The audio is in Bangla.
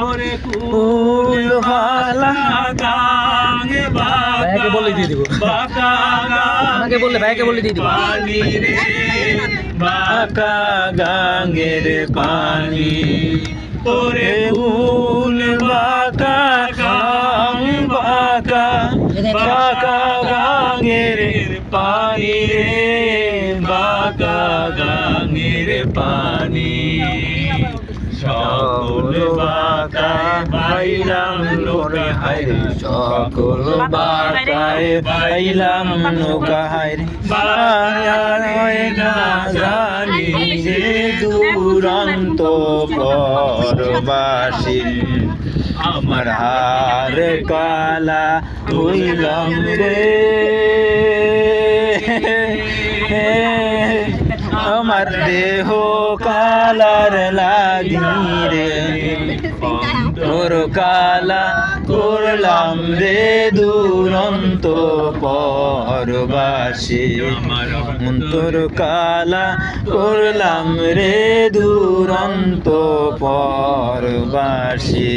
ওরে কুল ভালা গাঙ্গে ভাইকে বলে দিয়ে দিব, বাঁকা আমাকে বললে ভাইকে বলে দিয়ে দিব। পানি রে বাঁকা গাঙ্গের পানি ওরে কুল বাঁকা গাং বাঁকা বাঁকা গাঙ্গের পানি রে বাঁকা গাঙ্গের পানি সকল বাঁকায় বাইলাম নৌকা হায়রে সকল বাঁকায় বাইলাম নৌকা হায়রে বায়ায় না জানি যে দুরন্ত পরবাসী আমার হার কালা হইলাম রে আমার দেহ কালার লাগি রে তোর কালা করলাম রে দুরন্ত পরবাসী তোর কালা করলাম রে দুরন্ত পরবাসী।